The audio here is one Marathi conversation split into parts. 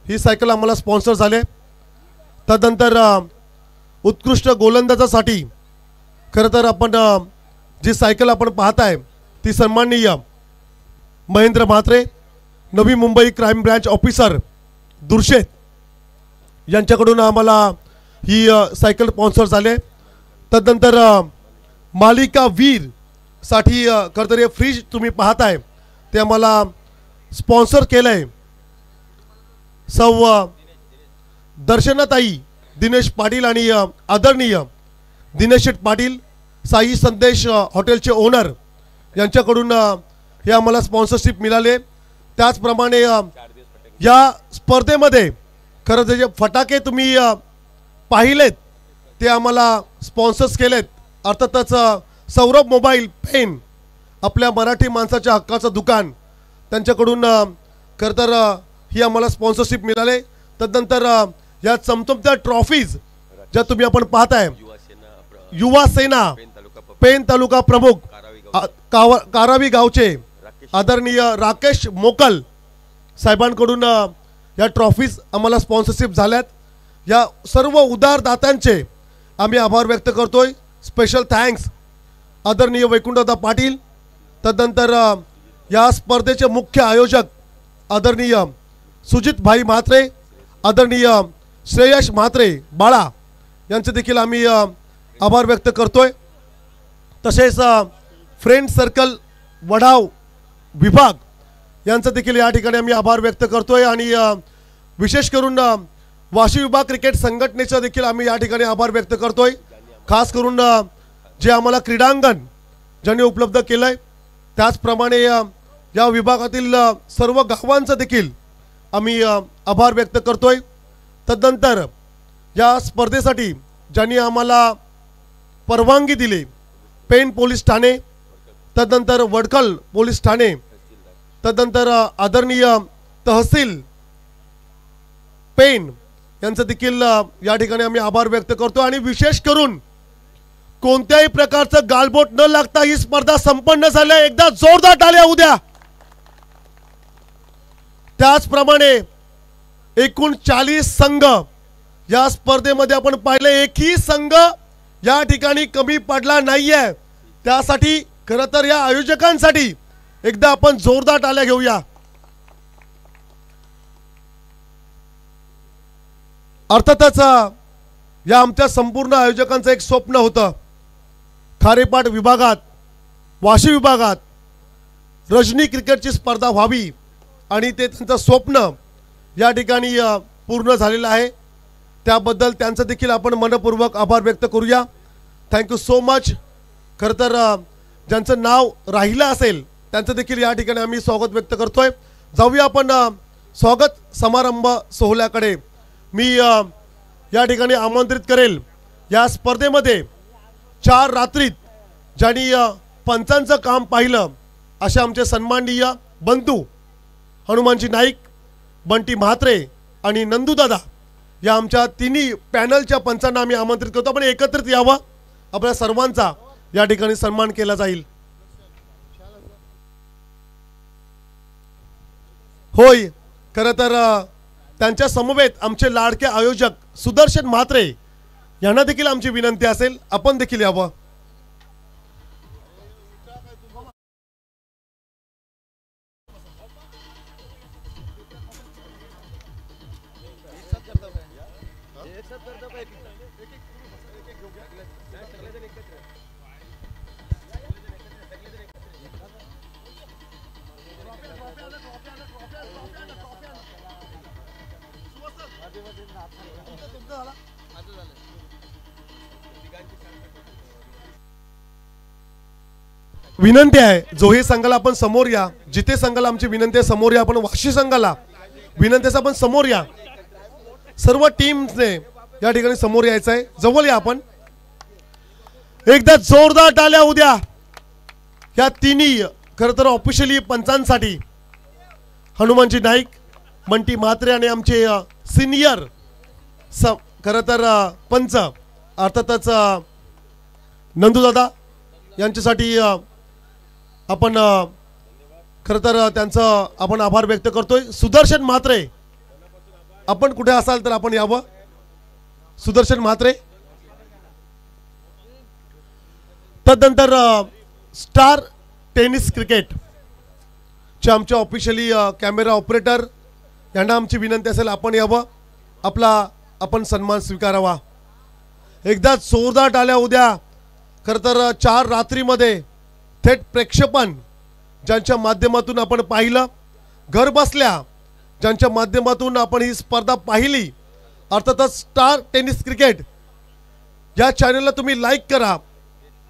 ही सायकल आम्हाला स्पॉन्सर झाले। तदनंतर उत्कृष्ट गोलंदाजासाठी खरं तर आपण जी सायकल आपण पाहताय ती सन्माननीय Mahendra Mhatre, Navi Mumbai crime branch officer दुर्शेत यांच्याकडून आम्हाला ही सायकल स्पॉन्सर झाले। तदनंतर मालिका वीर साठी खरं तर हे फ्रीज तुम्ही पाहताय ते आम्हाला स्पॉन्सर केलंय सौ दर्शनाताई दिनेश पाटील आणि आदरणीय दिनेश पाटील साई संदेश हॉटेलचे ओनर यांच्याकडून हे आम्हाला स्पॉन्सरशिप मिळाले। त्याचप्रमाणे या स्पर्धेमध्ये खरं तर जे फटाके तुम्ही पाहिलेत ते आम्हाला स्पॉन्सर्स केलेत। अर्थातच सौरभ मोबाईल पेन आपल्या मराठी माणसाच्या हक्काचं दुकान त्यांच्याकडून खरं तर ही आम्हाला स्पॉन्सरशिप मिळाले। तदनंतर या चमचमत्या ट्रॉफीज ज्या तुम्ही आपण पाहताय युवा सेना पेन तालुका प्रमुख कारावी गावचे आदरणीय राकेश मोकल साहेबांकडून या ट्रॉफीज आम्हाला स्पॉन्सरशिप झाल्यात। या सर्व उदारदात्यांचे आम्ही आभार व्यक्त करतोय। स्पेशल थँक्स आदरणीय वैकुंठदादा पाटील। तदनंतर या स्पर्धेचे मुख्य आयोजक आदरणीय सुजित भाई म्हात्रे, आदरणीय श्रेयश म्हात्रे बाळा यांचे देखील आम्ही आभार व्यक्त करतोय। तसेच फ्रेंड सर्कल वडाव विभाग यांचा देखील या ठिकाणी आम्ही आभार व्यक्त करतोय आणि विशेष करून वाशी विभाग क्रिकेट संघटनेचा देखील आम्ही या ठिकाणी आभार व्यक्त करतोय। खास करून जे आम्हाला क्रीडांगण ज्यांनी उपलब्ध केलंय त्याचप्रमाणे या विभागातील सर्व गावांचा देखील आम्ही आभार व्यक्त करतोय। तदनंतर या स्पर्धेसाठी ज्यांनी आम्हाला परवानगी दिली पेन पोलीस ठाणे, तदनंतर वडखल पोलीस ठाणे, तदनंतर आदरणीय तहसील पेन यांचं देखील या ठिकाणी आम्ही आभार व्यक्त करतो। आणि विशेष करून कोणत्याही प्रकारचं गालबोट न लागता ही स्पर्धा संपन्न झाली। एकदा जोरदार टाळ्या होऊ द्या। त्याचप्रमाणे एकूण 40 संघ या स्पर्धेमध्ये आपण पाहिले, एकही संघ या ठिकाणी कमी पडला नाहीये। त्यासाठी खरं तर या आयोजकांसाठी एकदा आपण जोरदार टाळ्या घेऊया। अर्थातच या आमच्या संपूर्ण आयोजकांचं एक स्वप्न होतं खारेपाट विभागात वाशी विभागात रजनी क्रिकेटची स्पर्धा व्हावी आणि ते त्यांचं स्वप्न या ठिकाणी पूर्ण झालेलं आहे। त्याबद्दल त्यांचं देखील आपण मनपूर्वक आभार व्यक्त करूया। Thank you so much. खरं तर ज्यांचं नाव राहिलं असेल त्यांचं देखील या ठिकाणी आम्ही स्वागत व्यक्त करतोय। जाऊया आपण स्वागत समारंभ सोहळ्याकडे। मी या ठिकाणी आमंत्रित करेल या स्पर्धेमध्ये 4 रात्रीत ज्यांनी पंचांचं काम पाहिलं असे आमचे सन्माननीय बंधू हनुमानजी नाईक, बंटी म्हात्रे आणि नंदूदादा या आमच्या तिन्ही पॅनलच्या पंचांना आम्ही आमंत्रित करतो। आपण एकत्रित यावं, आपल्या सर्वांचा या ठिकाणी सन्मान केला जाईल। होय, खरं तर त्यांच्या समवेत आमचे लाडके आयोजक सुदर्शन म्हात्रे यांना देखील आमची विनंती असेल आपण देखील यावं। विनंती आहे जोहे संघाला आपण समोर या, जिथे संघाला आमची विनंती आहे समोर या। आपण वाशी संघाला विनंती आहे आपण समोर या, सर्व टीम्सने या ठिकाणी समोर यायचं आहे। जवळ या आपण, एकदा जोरदार टाळ्या होऊ द्या या तिन्ही खरं तर ऑफिशियली पंचांसाठी। हनुमानजी नाईक, बंटी म्हात्रे आणि आमचे सिनियर खरं तर पंच अर्थातच नंदूदादा यांच्यासाठी आपण खरं तर त्यांचा आपण आभार व्यक्त करतोय। सुदर्शन म्हात्रे आपण कुठे असाल तर आपण यावं. सुदर्शन म्हात्रे. तदनंतर स्टार टेनिस क्रिकेट चे आमचे ऑफिशियली कॅमेरा ऑपरेटर यांना आमची विनंती असेल आपण यावं, आपला आपण सन्मान स्वीकारावा. एकदा जोरदार टाळ्या उद्या. खरं तर 4 रात्रीमध्ये थेट प्रेक्षेपण ज्यांच्या माध्यमातून आपण पाहिलं, घर बसल्या ज्यांच्या माध्यमातून आपण ही स्पर्धा पाहिली, अर्थातच स्टार टेनिस क्रिकेट या चॅनलला तुम्ही लाईक करा,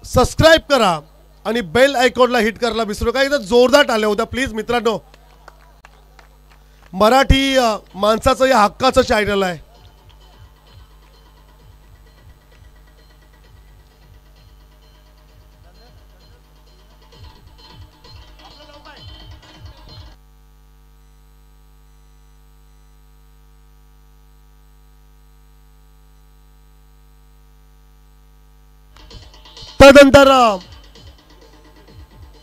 सबस्क्राईब करा आणि बेल आयकॉनला हिट करायला विसरू नका. एकदा जोरदार टाळ्या होत्या प्लीज मित्रांनो. मराठी माणसाचं या हक्काचं चॅनल आहे. तदनंतर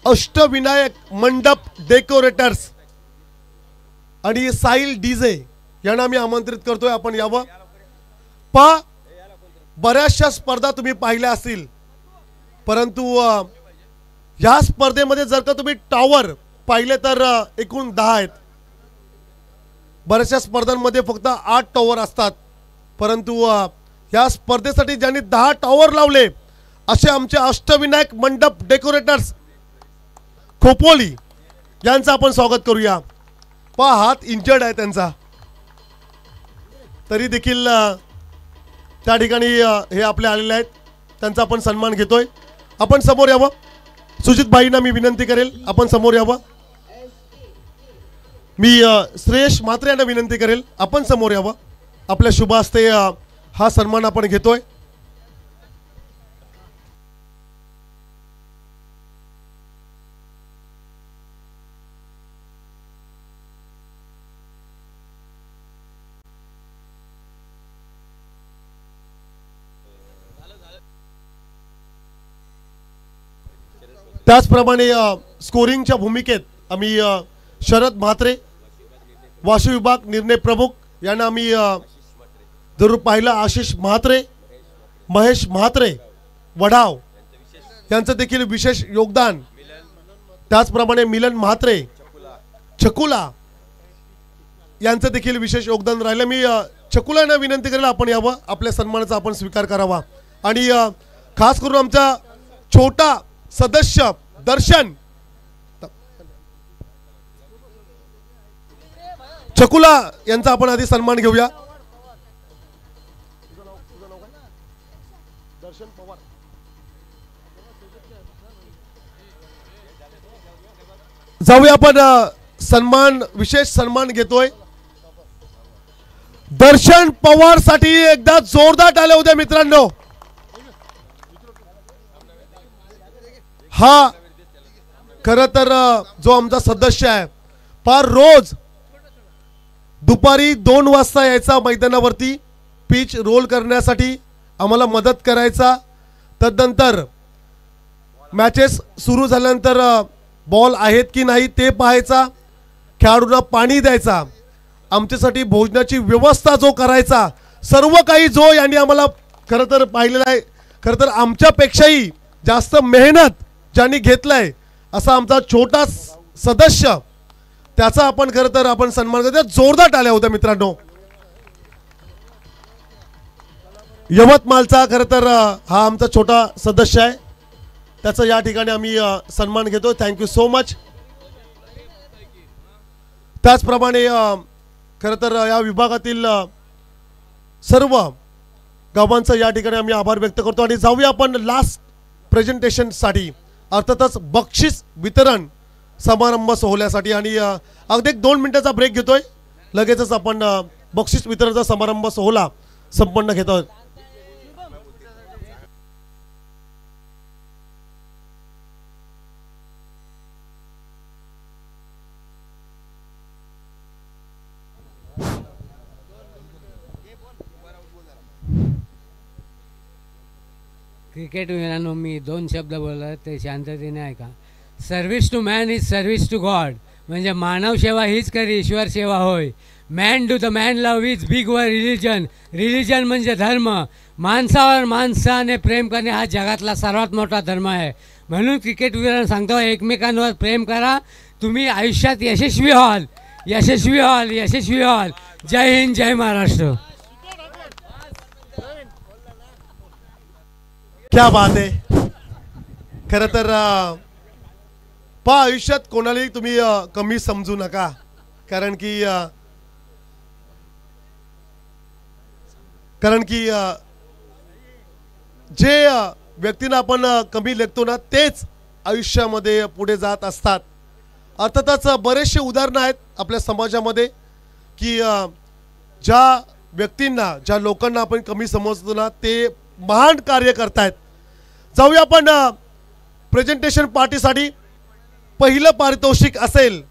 अष्टविनायक मंडप डेकोरेटर्स आणि साहिल डीजे यांना मी आमंत्रित करतोय आपण यावं. बऱ्याचशा स्पर्धा तुम्ही पाहिल्या असतील, परंतु या स्पर्धेमध्ये जर का तुम्ही टॉवर पाहिले तर एकूण 10 आहेत. बऱ्याचशा स्पर्धांमध्ये फक्त 8 टॉवर असतात, परंतु या स्पर्धेसाठी ज्यांनी 10 टॉवर लावले असे आमचे अष्टविनायक मंडप डेकोरेटर्स खोपोली यांचं आपण स्वागत करूया. हात इंजर्ड आहे त्यांचा, तरी देखील त्या ठिकाणी हे आपले आलेले आहेत, त्यांचा आपण सन्मान घेतोय. आपण समोर यावं. सुजित भाईंना मी विनंती करेल आपण समोर यावं. मी श्रेयश म्हात्रे यांना विनंती करेल आपण समोर यावं. आपल्या शुभ हस्ते हा सन्मान आपण घेतोय. त्याचप्रमाणे स्कोरिंगच्या भूमिकेत आम्ही शरद म्हात्रे, वाशी विभाग निर्णय प्रमुख यांना आम्ही जरूर पाहिलं. आशिष म्हात्रे, महेश म्हात्रे वडाव यांचं देखील विशेष योगदान. त्याचप्रमाणे मिलन म्हात्रे छकुला यांचं देखील विशेष योगदान राहिलं. मी छकुलांना विनंती करेल आपण यावं, आपल्या सन्मानाचा आपण स्वीकार करावा. आणि खास करून आमचा छोटा सदस्य दर्शन छकुला यांचा आपण आधी सन्मान घेऊया. जाऊया आपण सन्मान, विशेष सन्मान घेतोय. दर्शन पवार साठी एकदा जोरदार टाळ्या होत्या मित्रांनो. हा खरं तर जो आमचा सदस्य आहे, फार रोज दुपारी 2 वाजता यायचा मैदानावरती पिच रोल करण्यासाठी, आम्हाला मदत करायचा. तदनंतर मॅचेस सुरू झाल्यानंतर बॉल आहेत की नाही ते पाहायचा, खेळाडूंना पाणी द्यायचा, आमच्यासाठी भोजनाची व्यवस्था जो करायचा, सर्व काही जो यांनी आम्हाला खरं तर पाहिलेलं आहे. खरं तर आमच्यापेक्षाही जास्त मेहनत ज्यांनी घेतलाय असा आमचा छोटा सदस्य, त्याचा आपण खरं तर आपण सन्मान करतो. जोरदार टाळ्या होत्या मित्रांनो. यवतमाळचा खरं तर हा आमचा छोटा सदस्य आहे, त्याचा या ठिकाणी आम्ही सन्मान घेतो. Thank you so much. त्याचप्रमाणे खरं तर या विभागातील सर्व गावांचा या ठिकाणी आम्ही आभार व्यक्त करतो. आणि जाऊया आपण लास्ट प्रेझेंटेशनसाठी, अर्थातच बक्षीस वितरण समारंभ सोहळ्यासाठी. आणि अगदी 2 मिनिटाचा ब्रेक घेतोय, लगेचच आपण बक्षीस वितरणाचा समारंभ सोहळा संपन्न घेतोय. क्रिकेट विनानो मी 2 शब्द बोलला ते शांततेने ऐका. Service to man is service to God. म्हणजे मानव सेवा हीच खरी ईश्वर सेवा होय. Man to the man love is bigger religion. Religion म्हणजे धर्म. माणसावर माणसाने प्रेम करणे हा जगातला सर्वात मोठा धर्म आहे. म्हणून क्रिकेटवीरांना सांगतो, एकमेकांवर प्रेम करा, तुम्ही आयुष्यात यशस्वी व्हाल, यशस्वी व्हाल, यशस्वी व्हाल. जय हिंद, जय महाराष्ट्र. क्या बात आहे. खरं तर आयुष्यात कोणालाही तुम्ही कमी समजू नका. कारण की जे व्यक्तींना आपण कमी लेखतो ना, तेच आयुष्यामध्ये पुढे जात असतात. अर्थातच बरेचसे उदाहरणं आहेत आपल्या समाजामध्ये की ज्या व्यक्तींना, ज्या लोकांना आपण कमी समजतो ना, ते महान कार्य करतायत. जाऊया आपण प्रेझेंटेशन पार्टीसाठी. पहिलं पारितोषिक असेल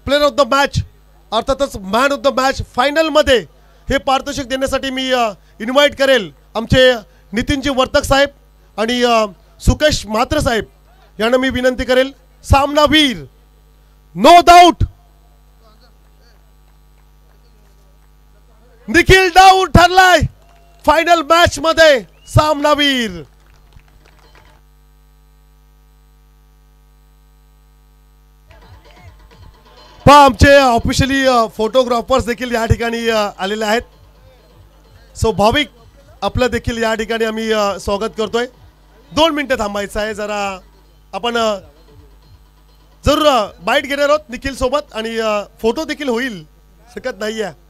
प्लेअर ऑफ द मॅच, अर्थातच मॅन ऑफ द मॅच फायनलमध्ये हे पारितोषिक देण्यासाठी मी इन्व्हाइट करेल आमचे नितीनजी वर्तक साहेब आणि सुकेश म्हात्रे साहेब यांना मी विनंती करेल. सामनावीर नो डाऊट निखिल डाऊट ठरलाय फायनल मॅच मध्ये. सामनावीर आमचे ऑफिशियली फोटोग्राफर्स देखील या ठिकाणी आलेले आहेत. सो भाविक आपलं देखील या ठिकाणी आम्ही स्वागत करतोय. 2 मिनिटं थांबायचं आहे. जरा आपण जरूर बाईट घेणार आहोत निखिल सोबत आणि फोटो देखील होईल, हरकत नाही आहे.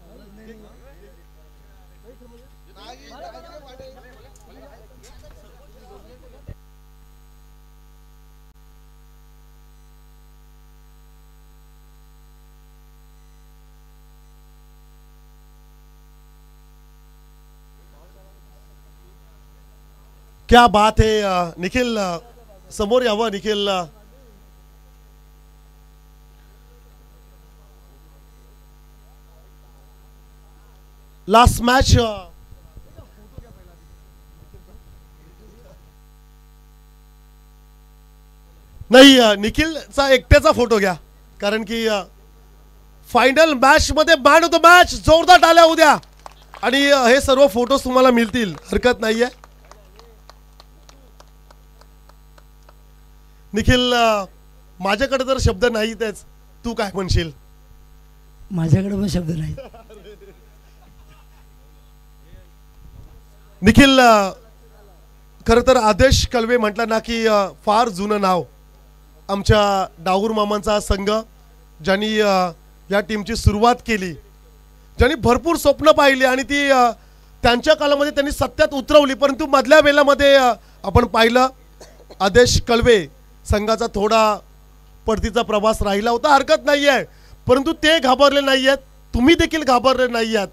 क्या बात है. निखिल समोर यावं. निखिल लास्ट मॅच नाही, निखिलचा एकट्याचा फोटो घ्या. कारण की फायनल मॅच मध्ये मॅन ऑफ द मॅच. जोरदार टाळ्या उद्या आणि हे सर्व फोटोज तुम्हाला मिळतील, हरकत नाहीये. निखिल माझ्याकडे तर शब्द नाही, तेच तू काय म्हणशील? माझ्याकडे पण शब्द नाही. निखिल खरं तर आदेश कलवे म्हटलं ना की फार जुनं नाव. आमच्या डाहूर मामांचा संघ ज्यांनी या टीमची सुरुवात केली, ज्यांनी भरपूर स्वप्न पाहिली आणि ती त्यांच्या काळामध्ये त्यांनी सत्यात उतरवली. परंतु मधल्या वेळामध्ये आपण पाहिलं आदेश कलवे संघाचा थोडा पडतीचा प्रवास राहिला होता, हरकत नाही आहे. परंतु ते घाबरले नाही आहेत, तुम्ही देखील घाबरले नाही आहात.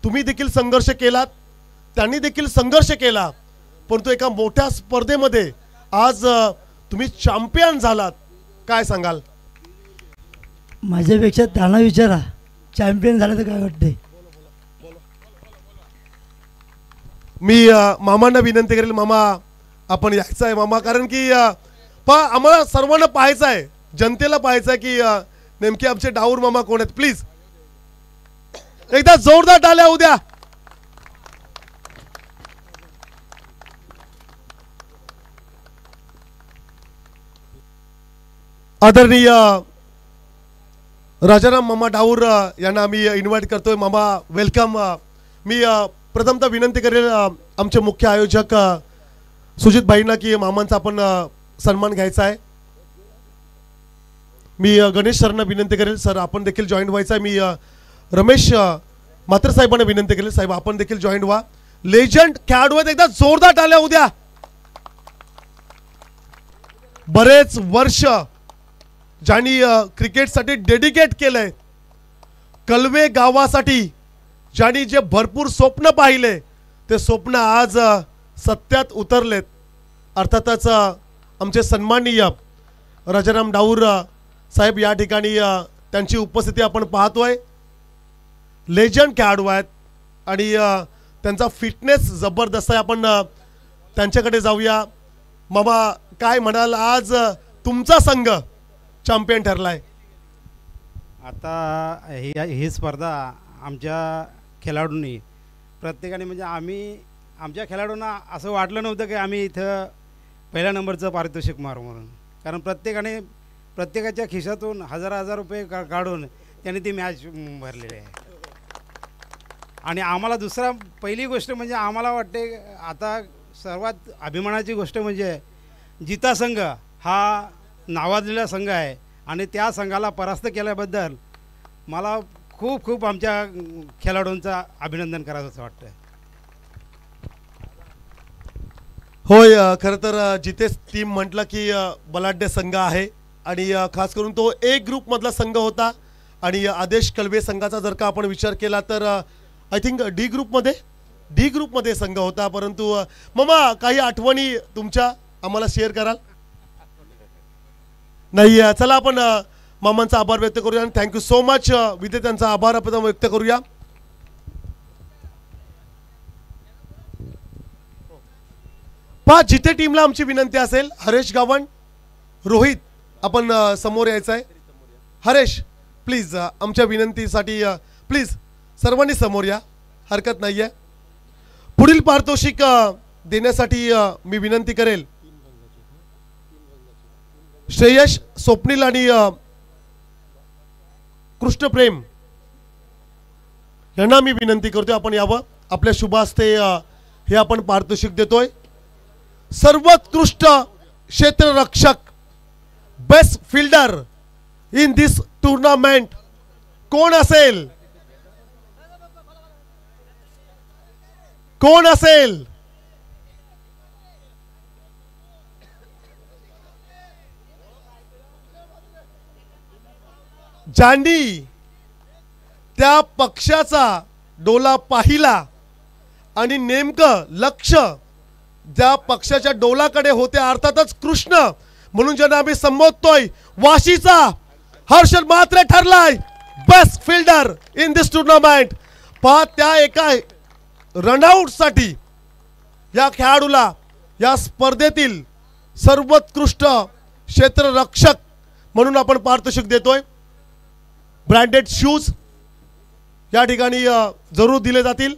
तुम्ही देखील संघर्ष केलात, त्यांनी देखील संघर्ष केला. परंतु एका मोठ्या स्पर्धेमध्ये आज तुम्ही चॅम्पियन झालात. काय सांगाल? माझ्यापेक्षा त्यांना विचारा, चॅम्पियन झालं तर काय वाटते. मी मामांना विनंती करेल, मामा आपण यायचं आहे मामा. कारण की आम्हाला सर्वांना पाहायचं आहे, जनतेला पाहायचं आहे की नेमके आमचे डाहूर मामा कोण आहेत. प्लीज एकदा जोरदार टाळ्या उद्या. आदरणीय राजाराम मामा डाहूर यांना मी इन्व्हाइट करतोय. मामा वेलकम. मी प्रथमतः विनंती करेल आमचे मुख्य आयोजक सुजित भाईंना की मामांचा आपण सन्मान घ्यायचा आहे. मी गणेश सरना विनंती करेल, सर आपण देखील जॉईन व्हायचं आहे. मी रमेश म्हात्रे साहेबांना विनंती करेल, साहेब आपण देखील जॉईन व्हा. लेजंड खेळाडू आहेत, एकदा जोरदार टाळ्या उद्या. बरेच वर्ष ज्यांनी क्रिकेटसाठी डेडिकेट केलंय, कलवे गावासाठी ज्यांनी जे भरपूर स्वप्न पाहिले, ते स्वप्न आज सत्यात उतरलेत. अर्थातच आमचे सन्माननीय राजाराम डाहूर साहेब या ठिकाणी त्यांची उपस्थिती आपण पाहतोय. लेजंड खेळाडू आहेत आणि त्यांचा फिटनेस जबरदस्त आहे. आपण त्यांच्याकडे जाऊया. मामा काय म्हणाल, आज तुमचा संघ चॅम्पियन ठरलाय. आता ही स्पर्धा आमच्या खेळाडूंनी प्रत्येकाने म्हणजे आम्ही आमच्या खेळाडूंना असं वाटलं नव्हतं की आम्ही इथं पहिल्या नंबरचं पारितोषिक मारू म्हणून, कारण प्रत्येकाच्या खिशातून हजार रुपये काढून त्यांनी ती मॅच भरलेली आहे. आणि आम्हाला पहिली गोष्ट म्हणजे आम्हाला वाटते आता सर्वात अभिमानाची गोष्ट म्हणजे जिता संघ हा नावाजलेला संघ आहे आणि त्या संघाला परास्त केल्याबद्दल मला खूप खूप आमच्या खेळाडूंचं अभिनंदन करावंसं वाटतं. होय, खरं तर जितेश टीम म्हटलं की बलाढ्य संघ आहे आणि खास करून तो ए ग्रुपमधला संघ होता. आणि आदेश कलवे संघाचा जर का आपण विचार केला तर आय थिंक डी ग्रुपमध्ये संघ होता. परंतु मामा काही आठवणी तुमच्या आम्हाला शेअर कराल? नाही, चला आपण मामांचा आभार व्यक्त करूया आणि थँक्यू सो मच विजेत्यांचा आभार आपण व्यक्त करूया. जिथे टीमला आमची विनंती असेल, हरेश गावण, रोहित आपण समोर यायचं आहे. हरेश प्लीज आमच्या विनंतीसाठी प्लीज सर्वांनी समोर या, हरकत नाही आहे. पुढील पारितोषिक देण्यासाठी मी विनंती करेल श्रेयश, स्वप्नील आणि कृष्णप्रेम यांना मी विनंती करतोय आपण यावं. आपल्या शुभ हस्ते हे आपण पारितोषिक देतोय. सर्वोत्कृष्ट क्षेत्ररक्षक, best fielder in this tournament कोण असेल? कोण असेल? ज्यांनी त्या पक्षाचा डोला पाहिला आणि नेमकं लक्ष ज्या पक्षाच्या डोलाकडे होते, अर्थातच कृष्ण म्हणून ज्यांना आम्ही संबोधतोय, वाशीचा हर्षल म्हात्रे ठरलाय best fielder in this tournament. पहा, त्या एका रनआउट साठी या खेळाडूला या स्पर्धेतील सर्वोत्कृष्ट क्षेत्ररक्षक म्हणून आपण पारितोषिक देतोय. ब्रँडेड शूज या ठिकाणी जरूर दिले जातील.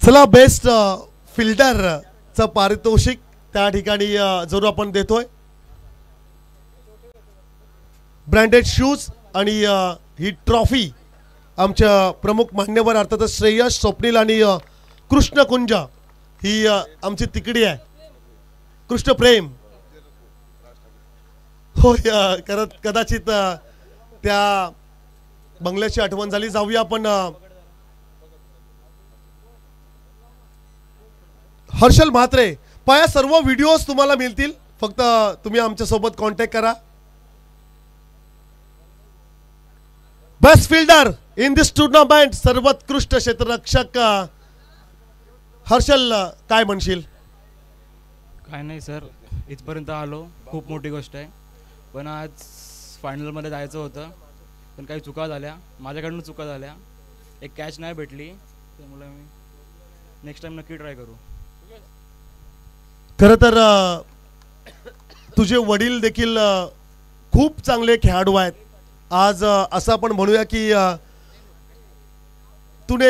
चला, बेस्ट फिल्डरचं पारितोषिक त्या ठिकाणी जरूर आपण देतोय. ब्रँडेड शूज आणि ही ट्रॉफी आमच्या प्रमुख मान्यवर अर्थातच श्रेयश, स्वप्नील आणि कृष्णकुंज ही आमची तिकडी आहे. कृष्णप्रेम होय, कदाचित त्या बंगल्याची आठवण झाली. जाऊया आपण हर्षल म्हात्रे. पाया सर्व व्हिडिओज तुम्हाला मिळतील, फक्त तुम्ही आमच्या सोबत कॉन्टॅक्ट करा. Best fielder in this tournament, सर्वोत्कृष्ट क्षेत्ररक्षक हर्षल, काय म्हणशील? काय नाही सर, इथपर्यंत आलो, खूप मोठी गोष्ट आहे. पण आज फायनलमध्ये जायचं होतं, पण काही चुका झाल्या, माझ्याकडून चुका झाल्या. एक कॅच नाही भेटली, त्यामुळे मी नेक्स्ट टाइम नक्की ट्राय करू. खरं तर तुझे वडील देखील खूप चांगले खेळाडू आहेत. आज असं आपण म्हणूया की तुने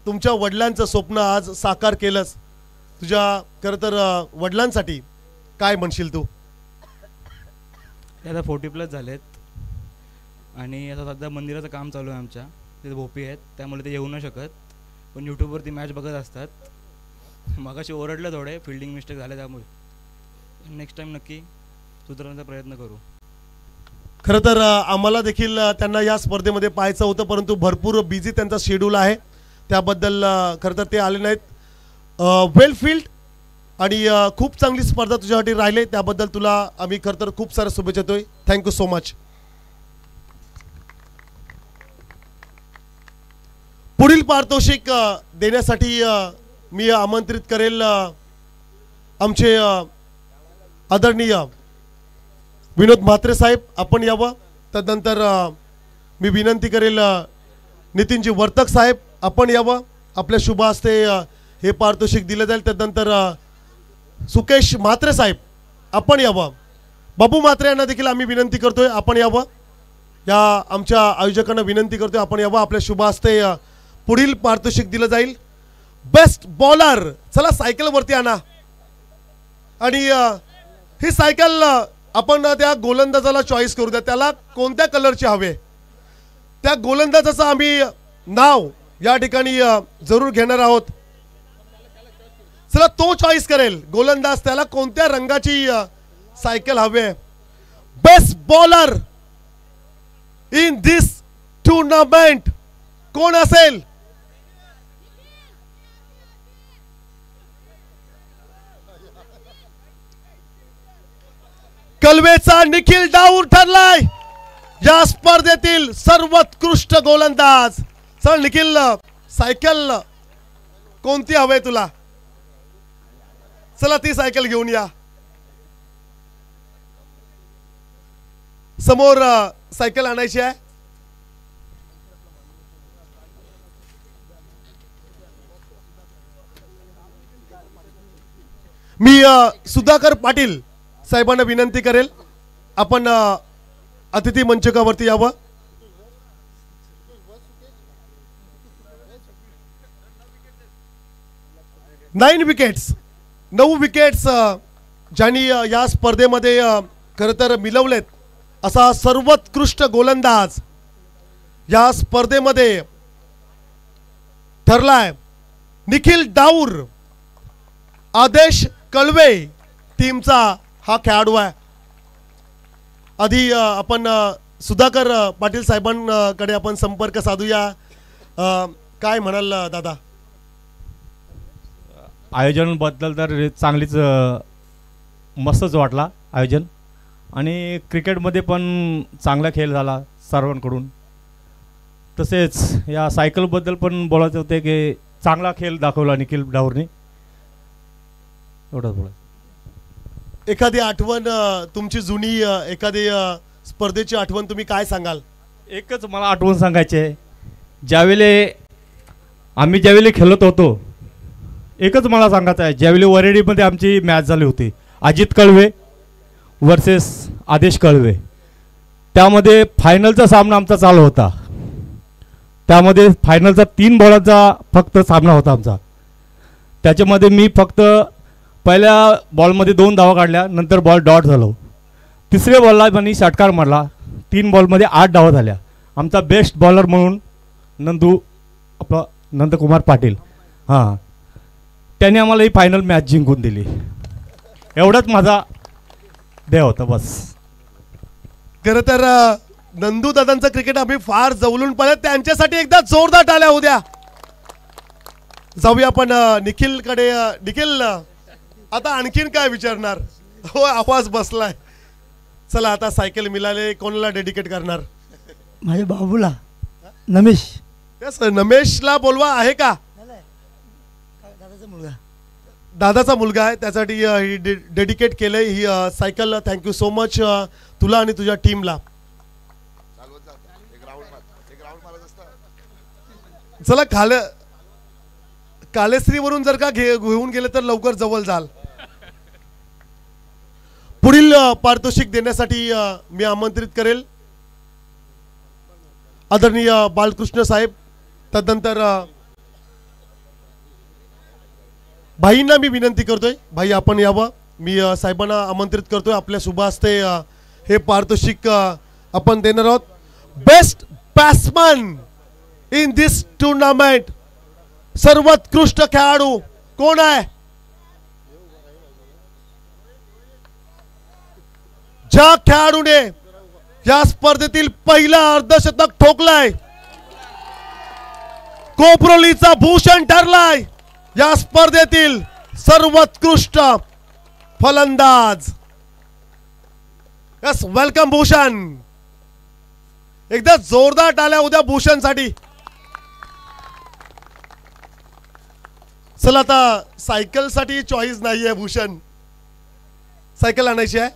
तुमच्या वडिलांचं स्वप्न आज साकार केलंस. तुझ्या खरं तर वडिलांसाठी काय म्हणशील तू? आता 40+ झालेत आणि आता सध्या मंदिराचं काम चालू आहे आमच्या, तिथे भोपी आहेत, त्यामुळे ते येऊ नाही शकत, पण यूट्यूबवरती मॅच बघत असतात. मगाशी ओरडलं थोडे, फिल्डिंग मिस्टेक झाले, त्यामुळे नेक्स्ट टाइम नक्की सुधारण्याचा प्रयत्न करू. खरं तर आम्हाला देखील त्यांना या स्पर्धेमध्ये पाहायचं होतं, परंतु भरपूर बिझी त्यांचा शेड्यूल आहे, त्याबद्दल खरं तर ते आले नाहीत. वेल फील्ड आणि खूप चांगली स्पर्धा तुझ्यासाठी राहिले, त्याबद्दल तुला आम्ही खरं तर खूप साऱ्या शुभेच्छा देतोय. Thank you so much. पुढील पारितोषिक देण्यासाठी मी आमंत्रित करेल आमचे आदरणीय विनोद म्हात्रे साहेब, आपण यावं. तदनंतर मी विनंती करेल नितीनजी वर्तक साहेब, आपण यावं. आपल्या शुभ हस्ते हे पारितोषिक दिलं जाईल. तदनंतर सुकेश म्हात्रे साहेब, आपण यावं. बाबू म्हात्रे यांना देखील आम्ही विनंती करतोय, आपण यावं. या आमच्या आयोजकांना विनंती करतोय, आपण यावं. आपल्या शुभ हस्ते पुढील पारितोषिक दिलं जाईल. बेस्ट बॉलर, चला सायकलवरती आणा. आणि ही सायकल आपण त्या गोलंदाजाला चॉईस करू द्या, त्याला कोणत्या कलरचे हवे. त्या गोलंदाजाचं आम्ही नाव या ठिकाणी जरूर घेणार आहोत. चला तो चॉईस करेल गोलंदाज, त्याला कोणत्या रंगाची सायकल हवे. Best bowler in this tournament कोण असेल. कलवेचा निखिल डाऊर ठरलाय या स्पर्धेतील सर्वोत्कृष्ट गोलंदाज. चल निखिल, सायकल कोणती हवे तुला. चला ती सायकल घेऊन या. समोर सायकल आणायची आहे. मी सुधाकर पाटील साहेबांना विनंती करेल, आपण अतिथी मंचकावरती यावं. नाईन विकेट्स, 9 विकेट्स ज्यांनी या स्पर्धेमध्ये खरं तर मिळवलेत असा सर्वोत्कृष्ट गोलंदाज या स्पर्धेमध्ये ठरलाय निखिल डाऊर. आदेश कळवे टीमचा हा खेळाडू आहे. आधी आपण सुधाकर पाटील साहेबांकडे आपण संपर्क साधूया. काय म्हणाल दादा. आयोजनाबद्दल तर चांगलीच मस्तच वाटला आयोजन. आणि क्रिकेटमध्ये पण चांगला खेळ झाला सर्वांकडून. तसेच या सायकलबद्दल पण बोलायचं होते की चांगला खेळ दाखवला निखिल डाऊरने. एवढंच बोलायचं. एखादी आठवण तुमची जुनी, एखादी स्पर्धेची आठवण तुम्ही काय सांगाल. एकच मला आठवण सांगायची आहे. आम्ही ज्यावेळी खेळत होतो, एकच मला सांगायचं आहे. ज्यावेळी वरेडीमध्ये आमची मॅच झाली होती अजित कळवे वर्सेस आदेश कळवे, त्यामध्ये फायनलचा सामना आमचा चालू होता. त्यामध्ये फायनलचा 3 बॉलांचा फक्त सामना होता आमचा. त्याच्यामध्ये मी फक्त पहिल्या बॉलमध्ये 2 धावा काढल्या, नंतर बॉल डॉट झालो. तिसऱ्या बॉलला मी षटकार मारला. 3 बॉलमध्ये 8 धावा झाल्या. आमचा बेस्ट बॉलर म्हणून नंदकुमार पाटील, हां, त्याने आम्हाला ही फायनल मॅच जिंकून दिली. एवढंच माझा देव होता बस. खरं तर नंदू दादांचं क्रिकेट आम्ही फार जवळून पाहिलं. त्यांच्यासाठी एकदा जोरदार टाळ्या होऊ द्या. जाऊया आपण निखिलकडे. निखिल, आता आणखीन काय विचारणार. हो, आवाज बसलाय. चला आता सायकल मिळाले, कोणाला डेडिकेट करणार. माझ्या बाबूला, नमेश. यस, नमेशला बोलवा. आहे का. दादाचा मुलगा. दादाचा मुलगा आहे, त्यासाठी ही डेडिकेट केलंय ही सायकल. थँक्यू सो मच तुला आणि तुझ्या टीमला. चला कालेश्रीवरून जर का घेऊन गेले तर लवकर जवळ जाल. पुढील पारितोषिक देण्यासाठी मी आमंत्रित करेल आदरणीय बालकृष्ण साहेब. तदनंतर भाईंना मी विनंती करतोय, भाई आपण यावं. मी साहेबांना आमंत्रित करतोय. आपल्या शुभ हस्ते हे पारितोषिक आपण देणार आहोत. Best batsman in this tournament, सर्वोत्कृष्ट खेळाडू कोण आहे. ज्या खेळाडूने या स्पर्धेतील पहिला अर्धशतक ठोकलाय, कोपरोलीचा भूषण ठरलाय या स्पर्धेतील सर्वोत्कृष्ट फलंदाज. Yes, welcome Bhushan. एकदा जोरदार टाळ्या उद्या भूषणसाठी. चला आता सायकलसाठी चॉईस नाही आहे भूषण, सायकल आणायची आहे.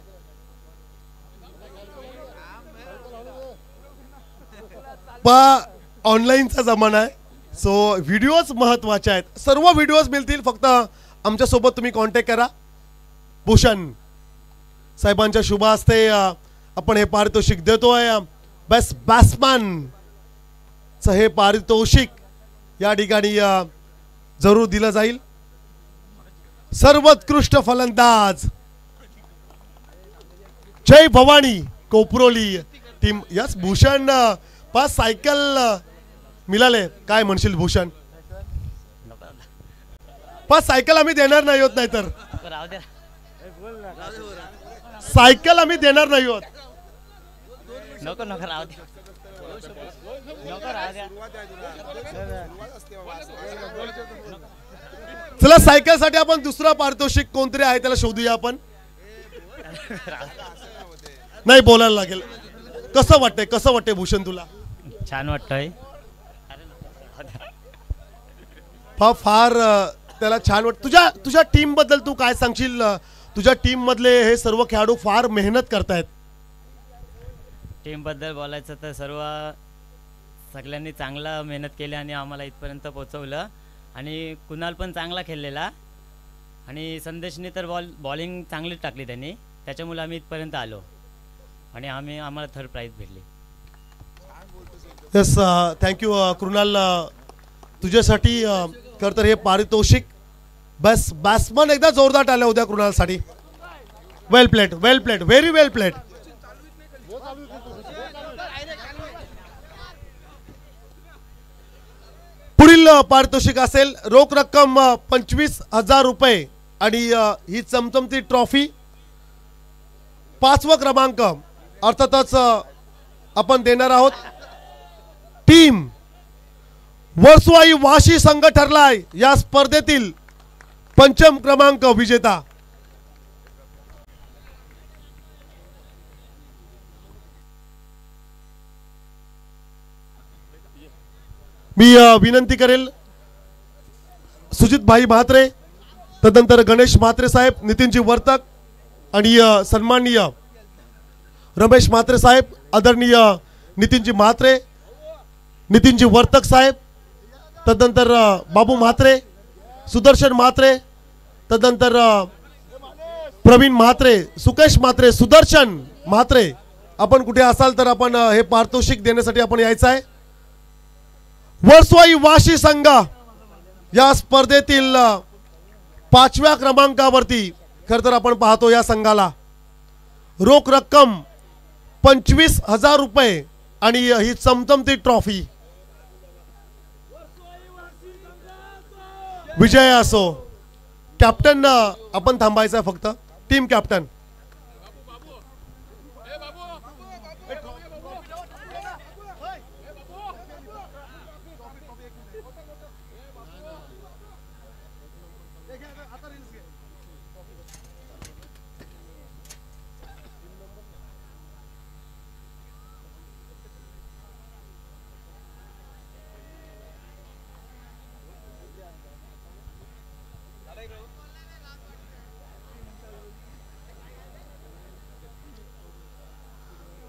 ऑनलाईनचा जमाना आहे, सो व्हिडिओज महत्त्वाचे आहेत. सर्व व्हिडिओज मिळतील, फक्त आमच्यासोबत तुम्ही कॉन्टॅक्ट करा. भूषण साहेबांच्या शुभ हस्ते आपण हे पारितोषिक देतोय. बेस्ट बॅट्समॅनचं हे पारितोषिक या ठिकाणी जरूर दिलं जाईल. सर्वोत्कृष्ट फलंदाज Jai Bhavani Koproli team. Yes Bhushan, 5 cycle मिळाले. काय म्हणशील भूषण? 5 सायकल आम्ही देणार नाही होत, नाही तर सायकल आम्ही देणार नाही होत. नको नको राहू दे, नको राहू द्या. चला सायकलसाठी आपण दुसरा पारितोषिक कोणतरी आहे त्याला शोधूया आपण. नाही बोलायला लागेल. कसं वाटतंय भूषण तुला? छान वाटतंय. फार त्याला छान वाटत. तुझ्या टीम बद्दल तू काय सांगशील? तुझ्या टीम मधले हे सर्व खेळाडू फार मेहनत करतायत. टीम बद्दल बोलायचं तर सगळ्यांनी चांगला मेहनत केली आणि आम्हाला इथपर्यंत पोहोचवलं. आणि कुणाल पण चांगला खेळलेला आणि संदेशने तर बॉलिंग चांगलीच टाकली त्यांनी, त्याच्यामुळे आम्ही इथपर्यंत आलो आणि आम्हाला थर्ड प्राइज भेटली. Yes thank you Krunal. तुझ्यासाठी खरं तर हे पारितोषिक बस बॅट्समन एकदा जोरदार टाळ्या उद्या कृणालसाठी. वेल प्लेड, व्हेरी वेल प्लेड. पुढील पारितोषिक असेल रोख रक्कम 25,000 रुपये आणि ही चमचमती ट्रॉफी 5वा क्रमांक अर्थातच आपण देणार आहोत. टीम वर्सोवाई वाशी संघ ठरलाय या स्पर्धेतील 5म क्रमांक विजेता. मी विनंती करेल सुजित भाई म्हात्रे, तदनंतर गणेश म्हात्रे साहेब, नितीनजी वर्तक आणि सन्माननीय रमेश म्हात्रे साहेब, आदरणीय नितीनजी म्हात्रे, नितीनजी वर्तक साहेब, तदनंतर बाबू म्हात्रे, सुदर्शन म्हात्रे, तदनंतर प्रवीण म्हात्रे, सुकेश म्हात्रे, सुदर्शन म्हात्रे. आपण कुठे असाल तर आपण हे पारितोषिक देण्यासाठी आपण यायचं आहे. वर्सोवाई वाशी संघ या स्पर्धेतील 5व्या क्रमांकावरती खरं तर आपण पाहतो या संघाला रोख रक्कम 25,000 रुपये आणि ही चमचमती ट्रॉफी. विजय असो. कॅप्टन आपण थांबायचं फक्त, टीम कॅप्टन.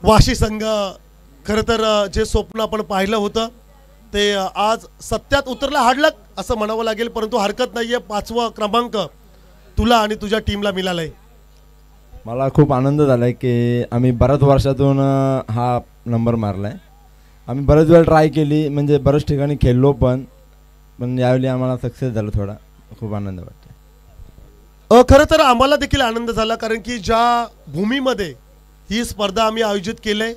वाशी संघ खरं तर जे स्वप्न आपण पाहिलं होतं ते आज सत्यात उतरलं. हाडलक असं म्हणावं लागेल, परंतु हरकत नाहीये. 5वा क्रमांक तुला आणि तुझ्या टीमला मिळालाय. मला खूप आनंद झालाय की आम्ही बऱ्याच वर्षातून हा नंबर मारलाय. आम्ही बरेच वेळ ट्राय केली, म्हणजे बऱ्याच ठिकाणी खेळलो पण यावेळी आम्हाला सक्सेस झालं. थोडा खूप आनंद वाटतो. खरं तर आम्हाला देखील आनंद झाला, कारण की ज्या भूमीमध्ये ही स्पर्धा आम्ही आयोजित केली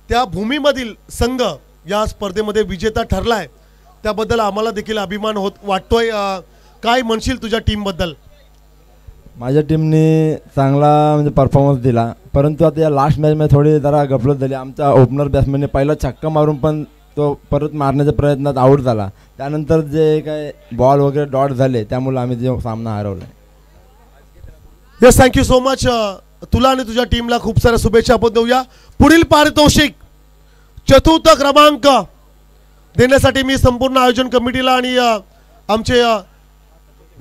त्या भूमीमधील संघ या स्पर्धेमध्ये विजेता ठरलाय, त्याबद्दल आम्हाला देखील अभिमान वाटतोय. काय म्हणशील तुझ्या टीमबद्दल? माझ्या टीमने चांगला म्हणजे परफॉर्मन्स दिला, परंतु आता या लास्ट मॅचमध्ये थोडी जरा गफलत झाली. आमचा ओपनर बॅट्समॅनने पहिला छक्का मारून पण तो परत मारण्याच्या प्रयत्नात आऊट झाला. त्यानंतर जे काय बॉल वगैरे डॉट झाले त्यामुळे आम्ही जो सामना हरवला. Yes thank you so much. तुला आणि तुझ्या टीमला खूप साऱ्या शुभेच्छा आपण देऊया. पुढील पारितोषिक 4था क्रमांक देण्यासाठी मी संपूर्ण आयोजन कमिटीला आणि आमचे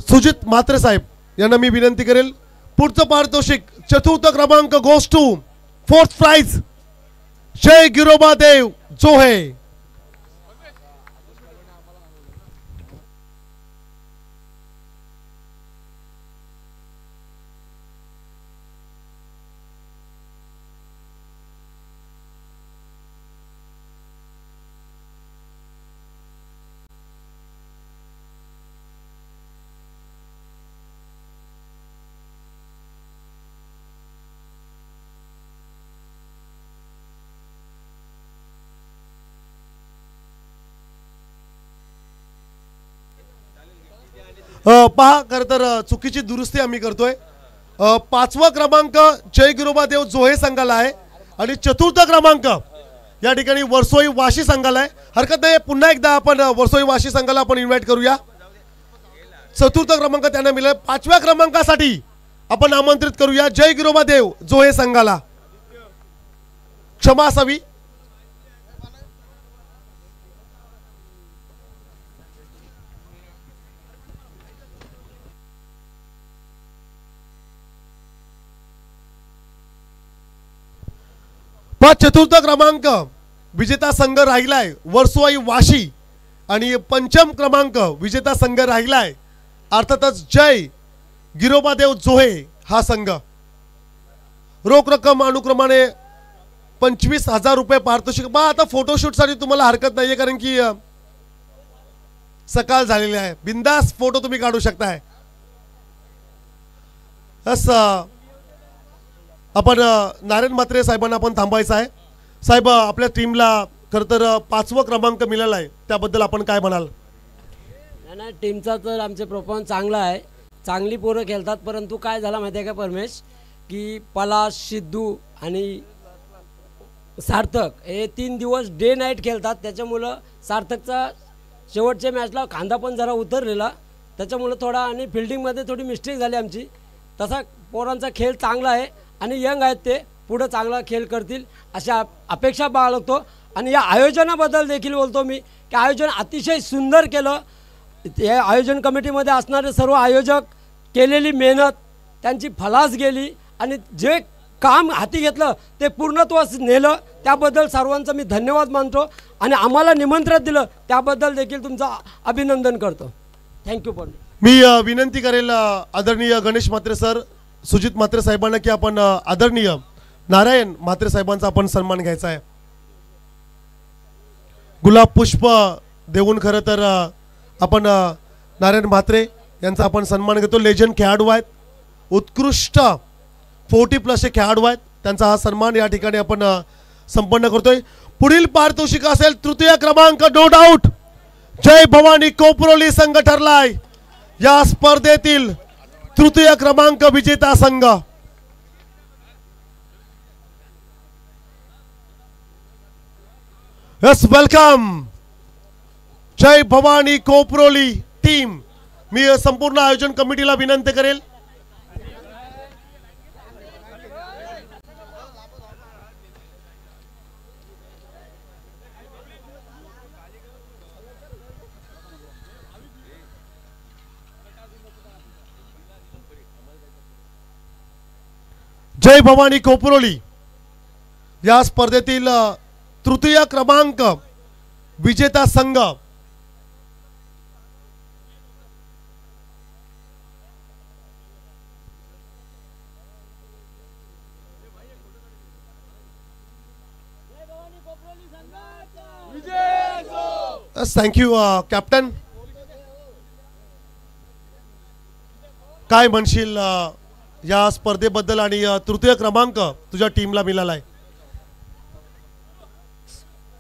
सुजित म्हात्रे साहेब यांना मी विनंती करेल. पुढचं पारितोषिक चतुर्थ क्रमांक गोस टू फोर्थ प्राइज जय गिरोबा देव जोहे. पहा खरं तर चुकीची दुरुस्ती आम्ही करतोय. 5वा क्रमांक जय गिरोबा देव जोहे संघाला आहे आणि चतुर्थ क्रमांक या ठिकाणी वर्सोई वाशी संघाला आहे. हरकत नाही, पुन्हा एकदा आपण वर्सोई वाशी संघाला आपण इन्व्हाइट करूया. चतुर्थ क्रमांक त्यांना मिळाला. 5व्या क्रमांकासाठी आपण आमंत्रित करूया जय गिरोबा देव जोहे संघाला. क्षमा असावी. चतुर्थ क्रमांक विजेता संघ राहिलाय वर्सोई वाशी आणि पंचम क्रमांक विजेता संघ राहिलाय अर्थातच जय गिरोबा देव जोहे हा संघ. रोख रक्कम अनुक्रमाने 25,000 रुपये पारितोषिक. बा आता फोटोशूट साठी तुम्हाला हरकत नाहीये कारण की सकाळ झालेली आहे. बिंदास फोटो तुम्ही काढू शकताय. आपण नारायण म्हात्रे साहेबांना आपण थांबायचं आहे. साहेब आपल्या टीमला खरं तर 5वा क्रमांक मिळाला आहे त्याबद्दल आपण काय म्हणाल? नाही, टीमचा तर आमचे परफॉर्मन्स चांगला आहे. चांगली पोरं खेळतात. परंतु काय झालं माहिती आहे का परमेश, की पलाश, सिद्धू आणि सार्थक हे 3 दिवस डे नाईट खेळतात. त्याच्यामुळं सार्थकचा शेवटच्या मॅचला खांदा पण जरा उतरलेला, त्याच्यामुळं थोडा आणि फिल्डिंगमध्ये थोडी मिस्टेक झाली आमची. तसा पोरांचा खेळ चांगला आहे आणि यंग आहेत, ते पुढं चांगला खेळ करतील अशा अपेक्षा बाळगतो. आणि या आयोजनाबद्दल देखील बोलतो मी की आयोजन अतिशय सुंदर केलं. या आयोजन कमिटीमध्ये असणारे सर्व आयोजक केलेली मेहनत त्यांची फलास गेली आणि जे काम हाती घेतलं ते पूर्णत्वास नेलं. त्याबद्दल सर्वांचं मी धन्यवाद मानतो आणि आम्हाला निमंत्रण दिलं त्याबद्दल देखील तुमचं अभिनंदन करतो. थँक्यू. पण मी विनंती करेल आदरणीय गणेश म्हात्रे सर, सुजित म्हात्रे साहेबांना की आपण आदरणीय नारायण म्हात्रे साहेबांचा आपण सन्मान घ्यायचा आहे. गुलाब पुष्प देऊन खरं तर आपण नारायण म्हात्रे यांचा आपण सन्मान घेतो. लेजंड खेळाडू आहेत, उत्कृष्ट 40+ खेळाडू आहेत. त्यांचा हा सन्मान या ठिकाणी आपण संपन्न करतोय. पुढील पारितोषिक असेल तृतीय क्रमांक नो डाऊट जय भवानी कोपरोली संघ ठरलाय या स्पर्धेतील तृतीय क्रमांक विजेता संघ. यस, वेलकम जय भवानी कोपरोली टीम. मी संपूर्ण आयोजन कमिटीला विनंती करेल जय भवानी कोपरोली या स्पर्धेतील तृतीय क्रमांक विजेता संघ थँक्यू कॅप्टन. काय म्हणशील या स्पर्धेबद्दल आणि तृतीय क्रमांक तुझ्या टीमला मिळाला आहे?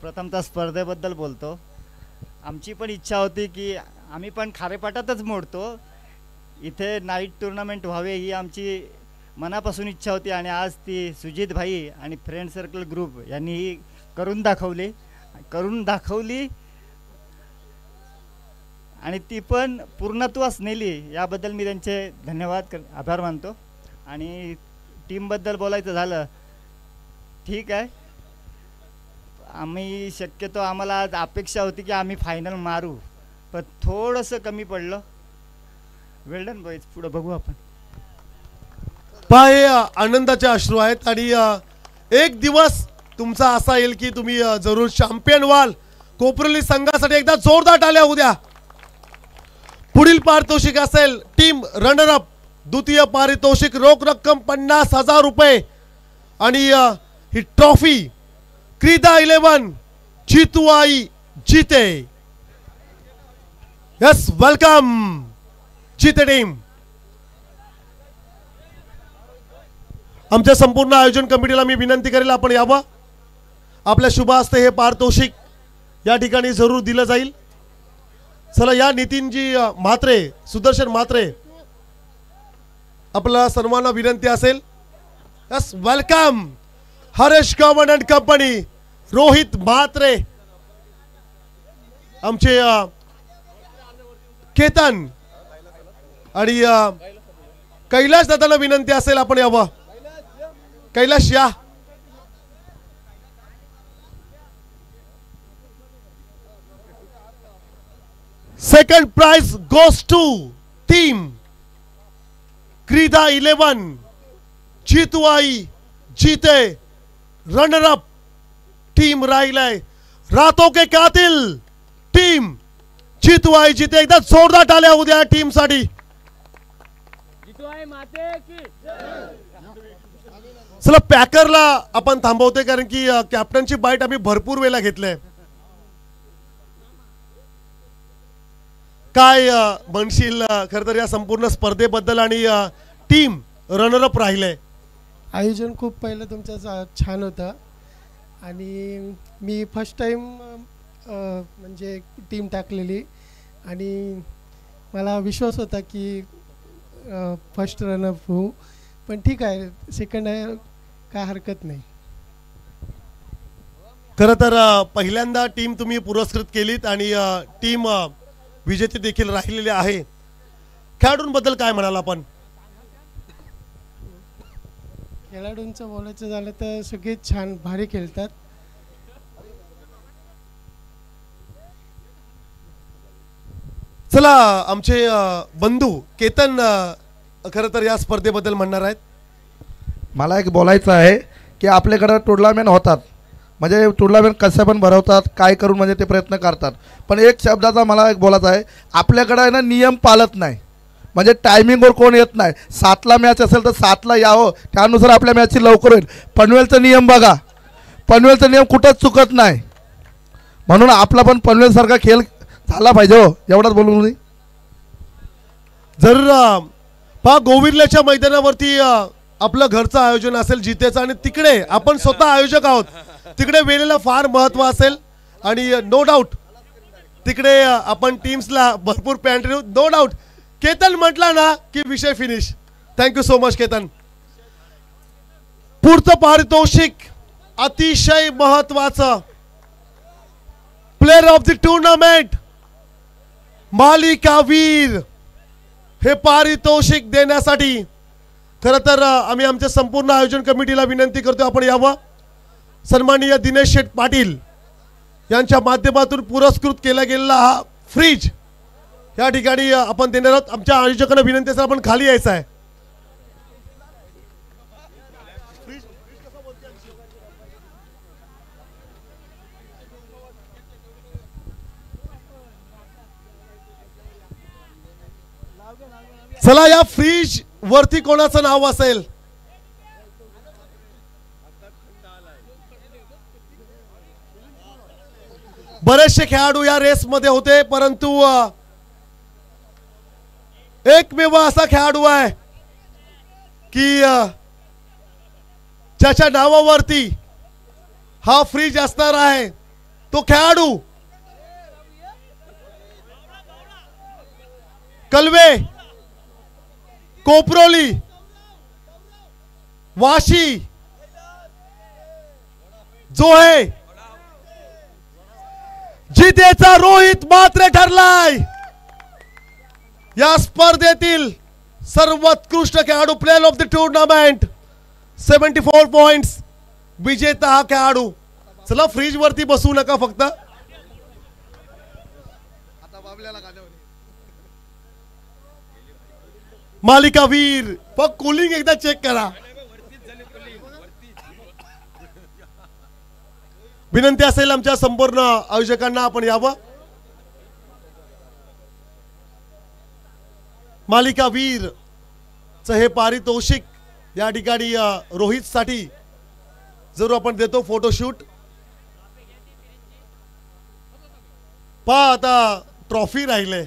प्रथमतः स्पर्धेबद्दल बोलतो. आमची पण इच्छा होती की आम्ही पण खारेपाटातच मोडतो, इथे नाईट टुर्नामेंट व्हावे ही आमची मनापासून इच्छा होती आणि आज ती सुजित भाई आणि फ्रेंड सर्कल ग्रुप यांनी ही करून दाखवली आणि ती पण पूर्णत्वास नेली. याबद्दल मी त्यांचे आभार मानतो. आणि टीमबद्दल बोलायचं झालं, ठीक आहे, आम्ही शक्यतो आम्हाला आज अपेक्षा होती की आम्ही फायनल मारू, पण थोडंसं कमी पडलं. वेल्डन बॉईज पुढे बघू आपण. पहा हे आनंदाचे अश्रू आहेत आणि एक दिवस तुमचा असा येईल की तुम्ही जरूर चॅम्पियन व्हाल. कोपरली संघासाठी एकदा जोरदार टाळ्या होऊ द्या. पुढील पारितोषिक असेल टीम रनर अप, द्वितीय पारितोषिक रोख रक्कम 50,000 रुपये आणि ही ट्रॉफी क्रीडा 11 जीतुआई जीते. यस, वेलकम जीते टीम. आमच्या संपूर्ण आयोजन कमिटीला मी विनंती करेल आपण यावं. आपल्या शुभ हस्ते हे पारितोषिक या ठिकाणी जरूर दिलं जाईल. चला या नितीनजी म्हात्रे, सुदर्शन म्हात्रे, आपल्या सर्वांना विनंती असेल. Yes, welcome Haresh government and company, Rohit Mhatre, आमचे केतन आणि कैलाश दादांना विनंती असेल आपण यावं. कैलाश या. Second prize goes to team क्रीडा 11 जीतुआई जीते. रनर अप टीम राहिलाय रातों के कातिल टीम जीतुआई जीते. एकदा जोरदार टाळ्या होऊ द्या टीम साठी. चला पॅकरला आपण थांबवतोय कारण की कॅप्टनची बाईट आम्ही भरपूर वेळा घेतलंय. काय म्हणशील खरं तर या संपूर्ण स्पर्धेबद्दल आणि टीम रनरअप राहिले. आयोजन खूप पहिलं तुमचं छान होतं आणि मी फर्स्ट टाईम म्हणजे टीम टाकलेली आणि मला विश्वास होता की फर्स्ट रनअप होऊ, पण ठीक आहे सेकंड आहे काय हरकत नाही. खरं तर पहिल्यांदा टीम तुम्ही पुरस्कृत केलीत आणि टीम विजेते देखील राहिलेले आहे. खेळाडूंबद्दल काय म्हणाल आपण? खेळाडूंचं बोलायचं झालं तर सगळेच छान भारी खेळतात. चला आमचे बंधू केतन खरं तर या स्पर्धेबद्दल म्हणणार आहेत. मला एक बोलायचं आहे की आपल्याकडं टुर्नामेंट होतात, म्हणजे टुर्नामेंट कसं पण भरवतात, काय करून म्हणजे ते प्रयत्न करतात, पण एक शब्दाचा मला एक बोलायचं आहे, आपल्याकडं आहे ना नियम पाळत नाही. म्हणजे टायमिंगवर कोण येत नाही. 7ला मॅच असेल तर 7ला यावं, त्यानुसार आपल्या मॅचची लवकर होईल. पनवेलचा नियम बघा, पनवेलचा नियम कुठंच चुकत नाही, म्हणून आपला पण पनवेलसारखा खेळ झाला पाहिजे हो, एवढाच बोलून मी. जर पहा गोविंदल्याच्या मैदानावरती आपलं घरचं आयोजन असेल जितेचं आणि तिकडे आपण स्वतः आयोजक आहोत, तिकडे वेळेला फार महत्त्व असेल आणि नो डाऊट तिकडे आपण टीम्सला भरपूर पॅन्ट्री नो डाऊट. केतन म्हटला ना की विषय finish. Thank you so much Ketan. पुढचं पारितोषिक अतिशय महत्त्वाचं, प्लेअर ऑफ द टुर्नामेंट मालिकावीर, हे पारितोषिक देण्यासाठी खरं तर आम्ही आमच्या संपूर्ण आयोजन कमिटीला विनंती करतो आपण यावं. सन्माननीय दिनेश शेठ पाटील यांच्या माध्यमातून पुरस्कृत केला गेलेला हा फ्रीज या ठिकाणी आपण देणार आहोत. आमच्या आयोजकांना विनंती असेल आपण खाली यायचं आहे. चला या फ्रीज वरती कोणाचं नाव असेल? बरेचसे खेळाडू या रेस मध्ये होते, परंतु एकमेव असा खेळाडू आहे की ज्याच्या नावावरती हा फ्रीज असणार आहे. तो खेळाडू कलवे, कोपरोली, वाशी जो है जितेचा रोहित म्हात्रे ठरलाय. या स्पर्धेतील सर्वोत्कृष्ट खेळाडू, player of the tournament, 74 points विजेता हा खेळाडू. चला फ्रीज वरती बसू नका फक्त. मालिकावीर फक्त कूलिंग एकदा चेक करा. विनंती असेल आमच्या संपूर्ण आयोजकांना आपण यावं. मालिकावीर च हे पारितोषिक या ठिकाणी रोहित साठी जरूर आपण देतो फोटोशूट. पहा आता ट्रॉफी राहिले.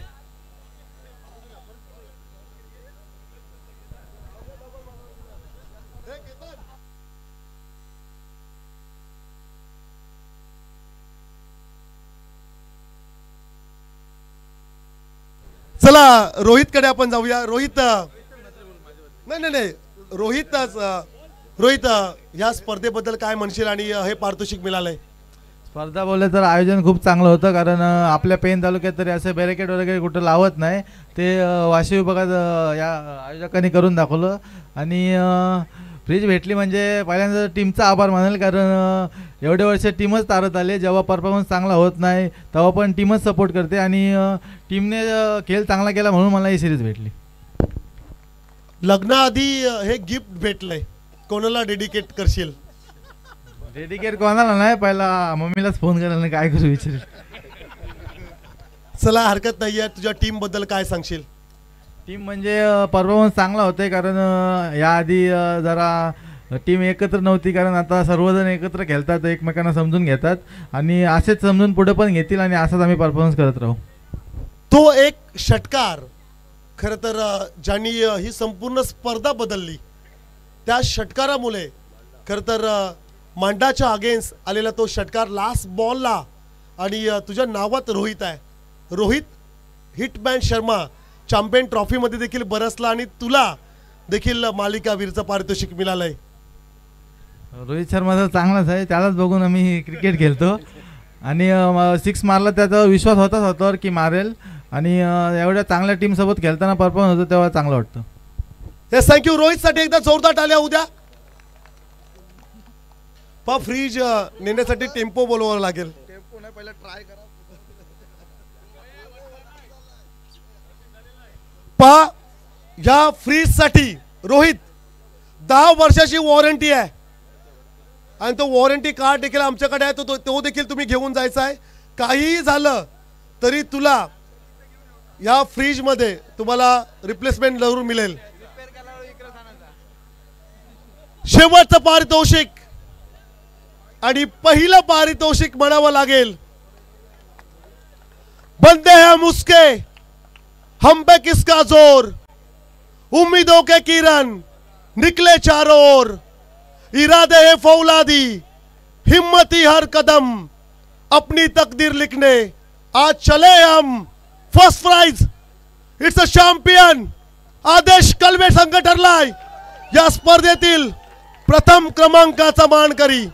चला रोहित कडे आपण जाऊया. रोहित नाही रोहित या स्पर्धेबद्दल काय म्हणशील आणि हे पारितोषिक मिळालंय? स्पर्धा बोलले तर आयोजन खूप चांगलं होतं, कारण आपल्या पेन तालुक्यात तरी असे बॅरिकेड वगैरे कुठं लावत नाही. ते वाशी विभागात या आयोजकांनी करून दाखवलं. आणि फ्रीज भेटली म्हणजे पहिल्यांदा टीमचा आभार मानेल, कारण एवढे वर्ष टीमच तारत आले. जेव्हा परफॉर्मन्स चांगला होत नाही तेव्हा पण टीमच सपोर्ट करते आणि टीमने खेळ चांगला केला म्हणून मला ही सिरीज भेटली. लग्नाआधी हे गिफ्ट भेटलंय, कोणाला डेडिकेट करशील? डेडिकेट कोणाला नाही, पहिला मम्मीलाच फोन करायला काय करू विचार. चला हरकत नाहीये. तुझ्या टीम बद्दल काय सांगशील? टीम म्हणजे परफॉर्मन्स चांगला होतोय, कारण याआधी जरा टीम एकत्र नव्हती, कारण आता सर्वजण एकत्र खेळतात, एकमेकांना समजून घेतात आणि असेच समजून पुढे पण घेतील आणि असाच आम्ही परफॉर्मन्स करत राहू. तो एक षटकार खरं तर ज्यांनी ही संपूर्ण स्पर्धा बदलली, त्या षटकारामुळे खरं तर मांडाच्या अगेन्स्ट आलेला तो षटकार लास्ट बॉलला आणि तुझ्या नावात रोहित आहे. रोहित हिटमॅन शर्मा चॅम्पियन ट्रॉफीमध्ये देखील बरसला आणि तुला देखील मालिकावीरचं पारितोषिक मिळालंय. रोहित शर्मा तर चांगलाच आहे, त्यालाच बघून आम्ही क्रिकेट खेळतो आणि 6 मारला, त्याचा विश्वास होता स्वतःवर की मारेल आणि एवढ्या चांगल्या टीमसोबत खेळताना परफॉर्मन्स होतो तेव्हा चांगलं वाटतं. Yes, thank you. रोहितसाठी एकदा जोरदार टाळ्या उद्या. पा फ्रीज नेण्यासाठी टेम्पो बोलवावं लागेल. टेम्पो नाही, पहिला ट्राय करा. पा या फ्रीज साठी रोहित 10 वर्षाची वॉरंटी आहे आणि तो वॉरंटी कार्ड देखील आमच्याकडे आहे, तो देखील तुम्ही घेऊन जायचा आहे. काहीही झालं तरी तुला या फ्रीज मध्ये तुम्हाला रिप्लेसमेंट जरूर मिळेल. शेवटचं पारितोषिक आणि पहिलं पारितोषिक म्हणावं लागेल. बंदे हैं मुस्के, हम पे किसका जोर, उम्मीदों के किरण निकले चारों ओर, इरादे है फौलादी, हिम्मती हर कदम, अपनी तकदीर लिखने आज चले हम. First prize it's a champion. Adesh Kalwe संघ ठरलाय या स्पर्धेतील प्रथम क्रमांकाचा मानकरी.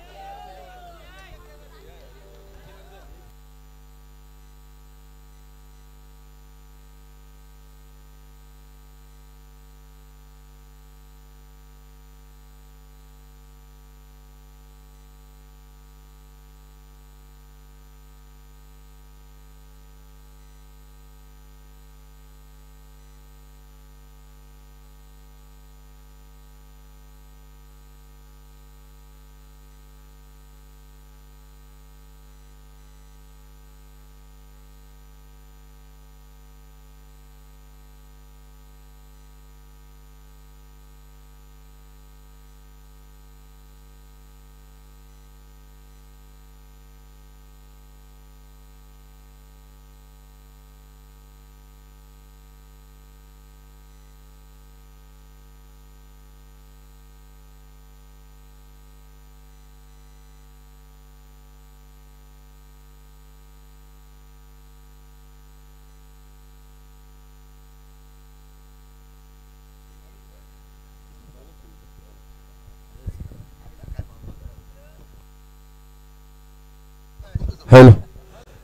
हॅलो,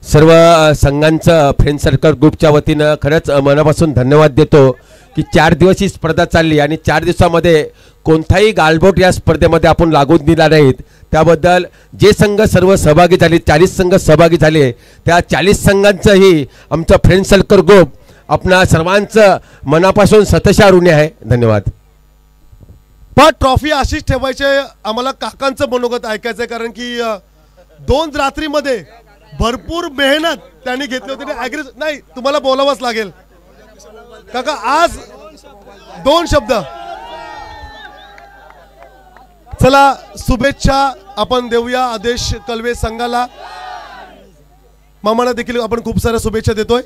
सर्व संघांचं फ्रेंड सर्कल ग्रुपच्या वतीनं खरंच मनापासून धन्यवाद देतो की 4 दिवस ही स्पर्धा चालली आणि 4 दिवसामध्ये कोणताही गालबोट या स्पर्धेमध्ये आपण लागून दिला नाहीत. त्याबद्दल जे संघ सर्व सहभागी झाले, 40 संघ सहभागी झाले, त्या 40 संघांचंही आमचं फ्रेंड सर्कल ग्रुप आपणा सर्वांचं मनापासून सतशा ऋणी आहे. धन्यवाद. पण ट्रॉफी अशीच ठेवायची आहे. आम्हाला काकांचं मनोगत ऐकायचं आहे, कारण की 2 रात्रीमध्ये भरपूर मेहनत त्यांनी घेतली होती. नाही, तुम्हाला बोलावंच लागेल काका. आज 2 शब्द. चला, शुभेच्छा आपण देऊया आदेश कळवे संघाला. मामाला देखील आपण खूप साऱ्या शुभेच्छा देतोय.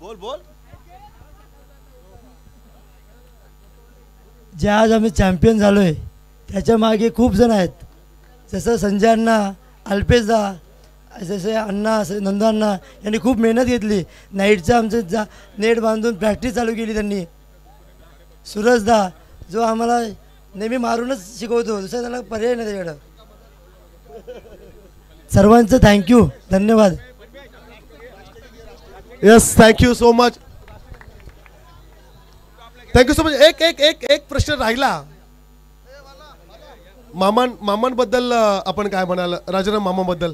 बोल बोल. जे आज आम्ही चॅम्पियन झालो आहे त्याच्या मागे खूप जण आहेत. जसं संजय अण्णा, अल्पेशदा, जसे अण्णा, नंदू अण्णा यांनी खूप मेहनत घेतली. नाईटचं आमचं नेट बांधून प्रॅक्टिस चालू केली त्यांनी. सूरजदा जो आम्हाला नेहमी मारूनच शिकवतो, दुसरा त्याला पर्याय नाही त्याच्याकडं. सर्वांचं थँक्यू, धन्यवाद. Yes, thank you so much. Thank you so much. एक प्रश्न राहिला. मामांबद्दल आपण काय म्हणाल? राजाराम मामाबद्दल.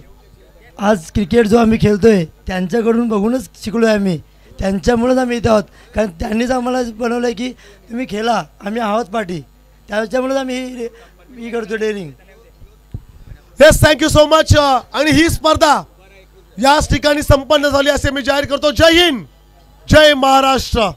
आज क्रिकेट जो आम्ही खेळतोय त्यांच्याकडून बघूनच शिकलो आहे आम्ही. त्यांच्यामुळेच आम्ही इथे आहोत, कारण त्यांनीच आम्हाला बनवलं आहे की तुम्ही खेळा, आम्ही आहोत पाठी. त्याच्यामुळेच आम्ही ही करतो daring. Yes, thank you so much. आणि ही स्पर्धा याच ठिकाणी संपन्न झाली असे मी जाहीर करतो. जय हिंद, जय महाराष्ट्र.